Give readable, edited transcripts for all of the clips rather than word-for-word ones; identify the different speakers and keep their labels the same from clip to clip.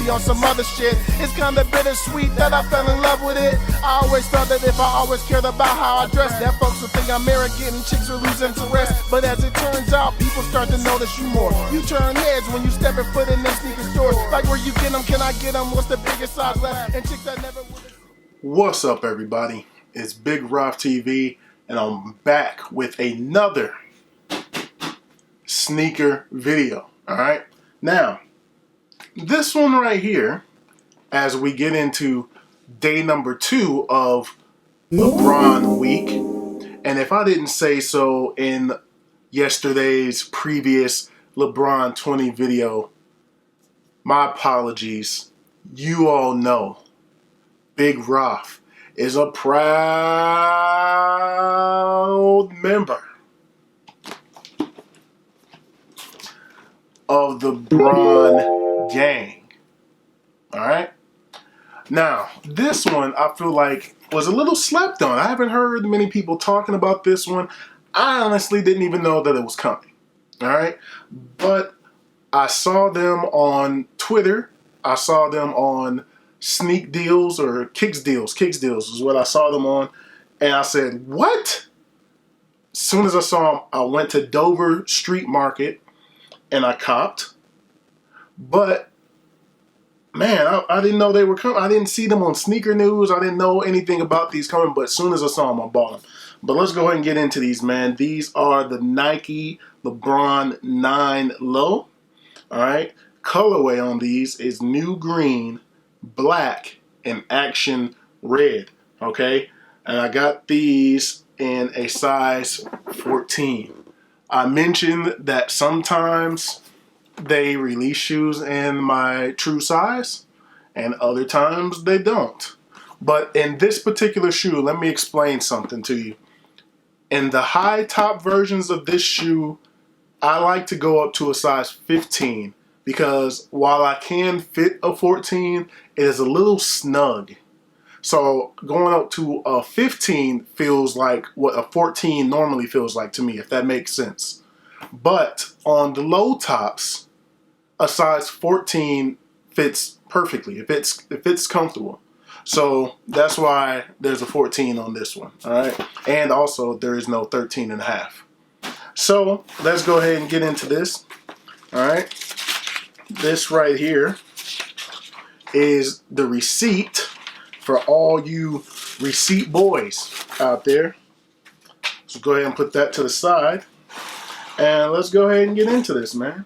Speaker 1: be on some other shit. It's kinda bittersweet that I fell in love with it. I always thought that if I always cared about how I dress, that folks would think I'm arrogant and chicks would lose interest. But as it turns out, people start to notice you more. You turn heads when you step foot in them sneaker stores. Like, where you get them, can I get them? What's the biggest size left? And chicks that never would.
Speaker 2: What's up, everybody? It's Big Roth TV, and I'm back with another sneaker video. All right, now this one right here, as we get into day number 2 of LeBron week, and if I didn't say so in yesterday's previous LeBron 20 video, my apologies. You all know Big Roth is a proud member of the Bron gang. Alright? Now, this one I feel like was a little slept on. I haven't heard many people talking about this one. I honestly didn't even know that it was coming. Alright? But I saw them on Twitter. I saw them on Sneak Deals or Kicks Deals. Kicks Deals is what I saw them on. And I said, what? As soon as I saw them, I went to Dover Street Market and I copped. But, man, I didn't know they were coming. I didn't see them on Sneaker News. I didn't know anything about these coming. But as soon as I saw them, I bought them. But let's go ahead and get into these, man. These are the Nike LeBron 9 Low. All right. Colorway on these is new green, black, and action red. Okay. And I got these in a size 14. I mentioned that sometimes they release shoes in my true size and other times they don't. But in this particular shoe, let me explain something to you. In the high top versions of this shoe, I like to go up to a size 15 because while I can fit a 14, it is a little snug. So going up to a 15 feels like what a 14 normally feels like to me, if that makes sense. But on the low tops, a size 14 fits perfectly. It fits comfortable. So that's why there's a 14 on this one. All right. And also there is no 13 and a half. So let's go ahead and get into this. All right. This right here is the receipt for all you receipt boys out there. So go ahead and put that to the side. And let's go ahead and get into this, man.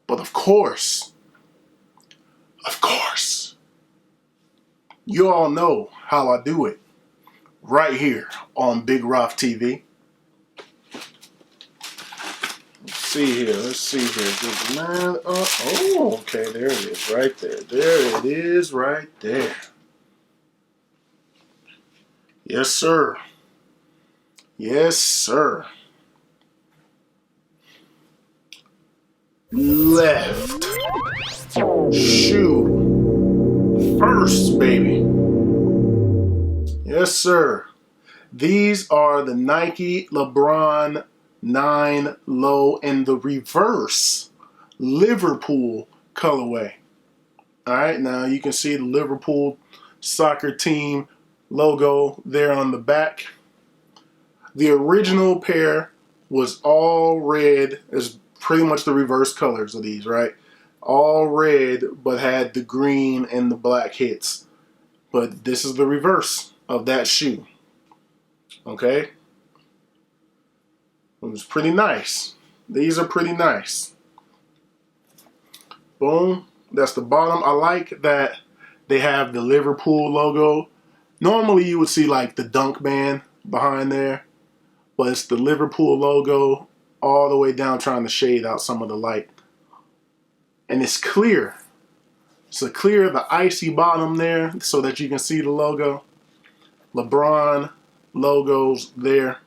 Speaker 2: But of course, you all know how I do it right here on Big Roth TV. Let's see here. Good man. Oh, okay, there it is right there. There it is right there. Yes, sir. Yes, sir. Left shoe first, baby. Yes, sir. These are the Nike LeBron 9 Low in the reverse Liverpool colorway. All right, now you can see the Liverpool soccer team logo there on the back. The original pair was all red. It's pretty much the reverse colors of these, right? All red, but had the green and the black hits. But this is the reverse of that shoe. Okay? It was pretty nice. These are pretty nice. Boom. That's the bottom. I like that they have the Liverpool logo. Normally you would see like the dunk band behind there. But it's the Liverpool logo all the way down, trying to shade out some of the light. And it's clear. So clear the icy bottom there so that you can see the logo. LeBron logos there.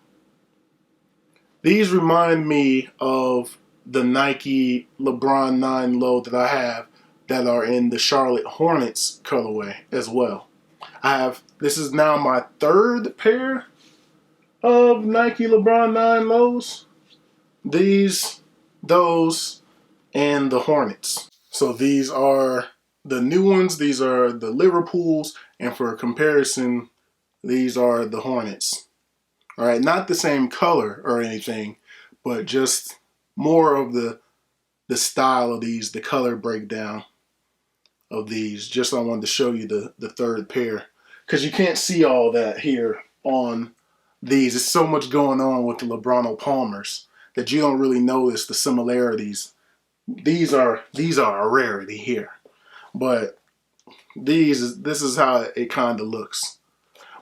Speaker 2: These remind me of the Nike LeBron 9 Low that I have that are in the Charlotte Hornets colorway as well. This is now my 3rd pair of Nike LeBron 9 Lows. These, those, and the Hornets. So these are the new ones. These are the Liverpools, and for comparison, these are the Hornets. All right, not the same color or anything, but just more of the style of these, the color breakdown of these. Just I wanted to show you the third pair, because you can't see all that here on these. There's so much going on with the Lebron Palmers that you don't really notice the similarities. These are a rarity here, but this is how it kind of looks.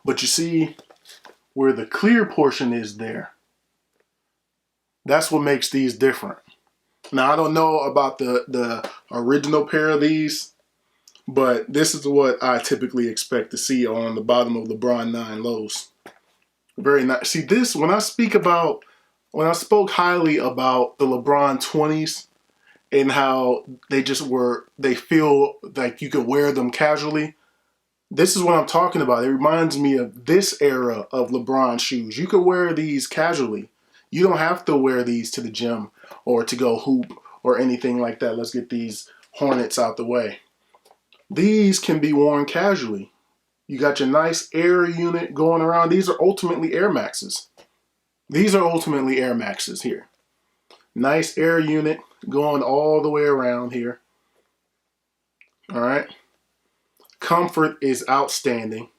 Speaker 2: But you see where the clear portion is there. That's what makes these different. Now I don't know about the original pair of these, but this is what I typically expect to see on the bottom of LeBron 9 lows. Very nice. See this, when I spoke highly about the LeBron 20s and how they feel like you could wear them casually. This is what I'm talking about. It reminds me of this era of LeBron shoes. You could wear these casually. You don't have to wear these to the gym or to go hoop or anything like that. Let's get these Hornets out the way. These can be worn casually. You got your nice air unit going around. These are ultimately Air Maxes. These are ultimately Air Maxes here. Nice air unit going all the way around here. All right. Comfort is outstanding.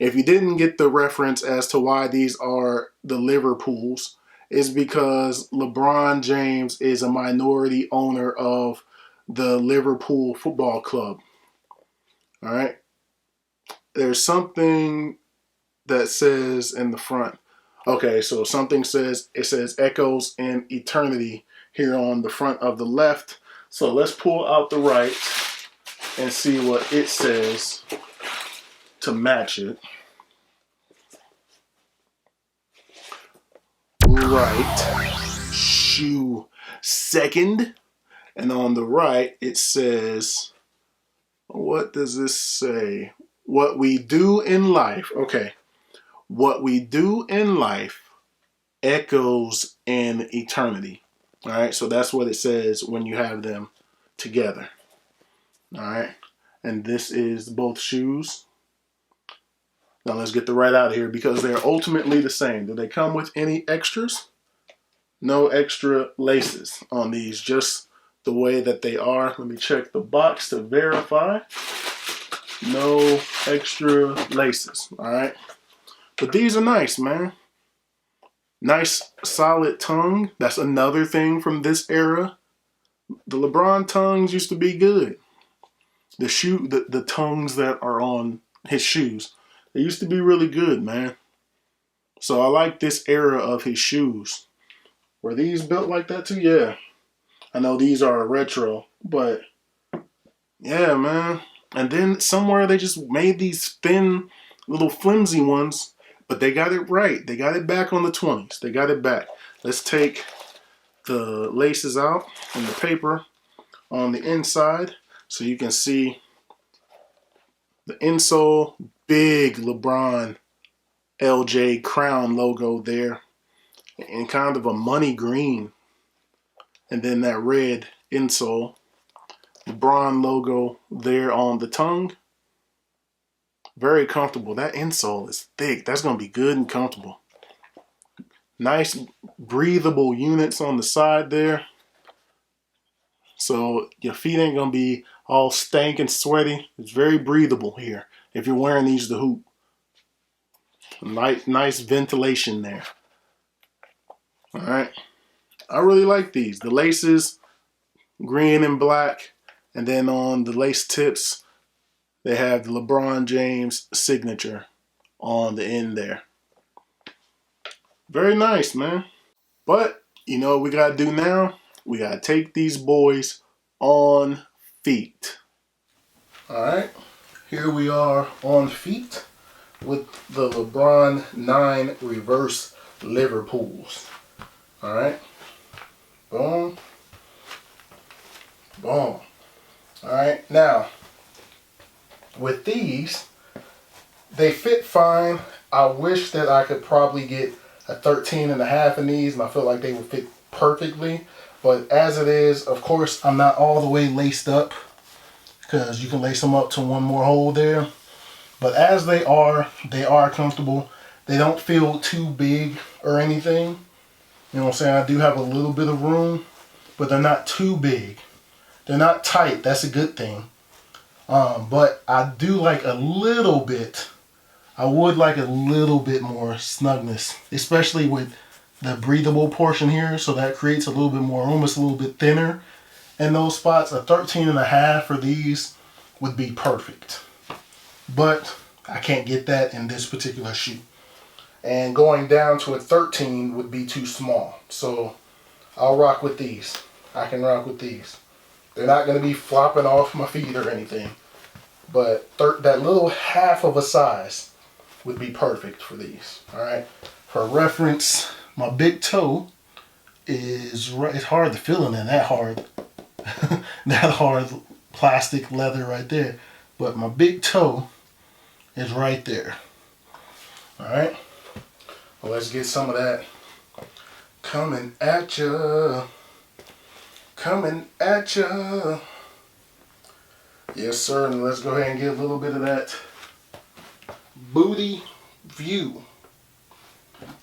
Speaker 2: If you didn't get the reference as to why these are the Liverpools, it's because LeBron James is a minority owner of the Liverpool Football Club. All right. There's something that says in the front. Okay, so something says, it says Echoes in Eternity here on the front of the left. So let's pull out the right and see what it says to match it. Right shoe second. And on the right, it says, what does this say? What we do in life. Okay. What we do in life echoes in eternity. All right. So that's what it says when you have them together. All right. And this is both shoes. Now let's get the right out of here because they're ultimately the same. Do they come with any extras? No extra laces on these, just the way that they are. Let me check the box to verify. No extra laces. All right. But these are nice, man. Nice solid tongue. That's another thing from this era. The LeBron tongues used to be good. The tongues that are on his shoes, they used to be really good, man. So I like this era of his shoes. Were these built like that too? Yeah. I know these are retro, but yeah, man. And then somewhere they just made these thin, little flimsy ones, but they got it right. They got it back on the 20s. They got it back. Let's take the laces out and the paper on the inside so you can see the insole, big LeBron LJ crown logo there, and kind of a money green. And then that red insole, LeBron logo there on the tongue. Very comfortable. That insole is thick. That's going to be good and comfortable. Nice breathable units on the side there. So your feet ain't going to be all stank and sweaty. It's very breathable here if you're wearing these to hoop. Nice ventilation there. All right. I really like these. The laces, green and black. And then on the lace tips, they have the LeBron James signature on the end there. Very nice, man. But, you know what we got to do now? We got to take these boys on feet. All right. Here we are on feet with the LeBron 9 reverse Liverpools. All right. Boom. Boom. All right. Now, with these, they fit fine. I wish that I could probably get a 13.5 in these, and I feel like they would fit perfectly.
Speaker 1: But as it is, of course, I'm not all the way laced up, because you can lace them up to one more hole there. But as they are comfortable. They don't feel too big or anything. You know what I'm saying? I do have a little bit of room, but they're not too big. They're not tight. That's a good thing. But I do like a little bit. I would like a little bit more snugness, especially with the breathable portion here. So that creates a little bit more room. It's a little bit thinner in those spots. A 13.5 for these would be perfect. But I can't get that in this particular shoe. And going down to a 13 would be too small. So I'll rock with these. I can rock with these. They're not going to be flopping off my feet or anything. But that little half of a size would be perfect for these. Alright. For reference, my big toe is right. It's hard to feel in there. That hard. That hard plastic leather right there. But my big toe is right there. Alright. Well, let's get some of that coming at ya. Coming at ya. Yes, sir. And let's go ahead and get a little bit of that booty view.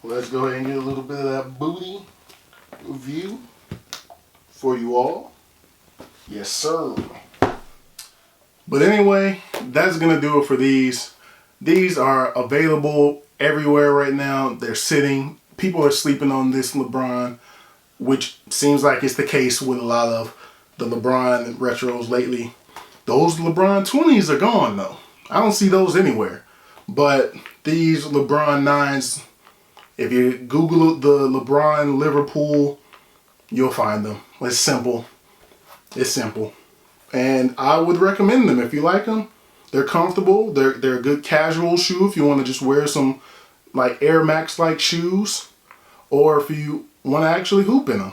Speaker 1: Let's go ahead and get a little bit of that booty view for you all. Yes, sir. But anyway, that's going to do it for these. These are available everywhere right now. They're sitting. People are sleeping on this LeBron, which seems like it's the case with a lot of the LeBron retros lately. Those LeBron 20s are gone though. I don't see those anywhere. But these LeBron 9s, if you Google the LeBron Liverpool, you'll find them. It's simple. It's simple. And I would recommend them if you like them. They're comfortable. They're a good casual shoe if you want to just wear some like Air Max like shoes, or if you want to actually hoop in them.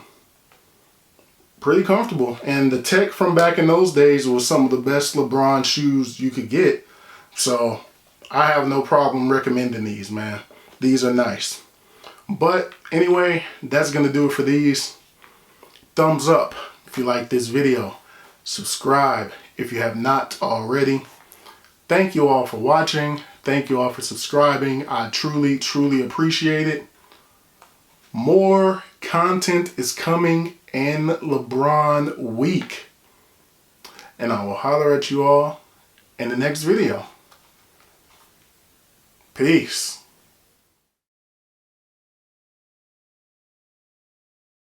Speaker 1: Pretty comfortable. And the tech from back in those days was some of the best LeBron shoes you could get. So I have no problem recommending these, man. These are nice. But anyway, that's going to do it for these. Thumbs up if you like this video. Subscribe if you have not already. Thank you all for watching. Thank you all for subscribing. I truly, truly appreciate it. More content is coming in LeBron week. And I will holler at you all in the next video. Peace.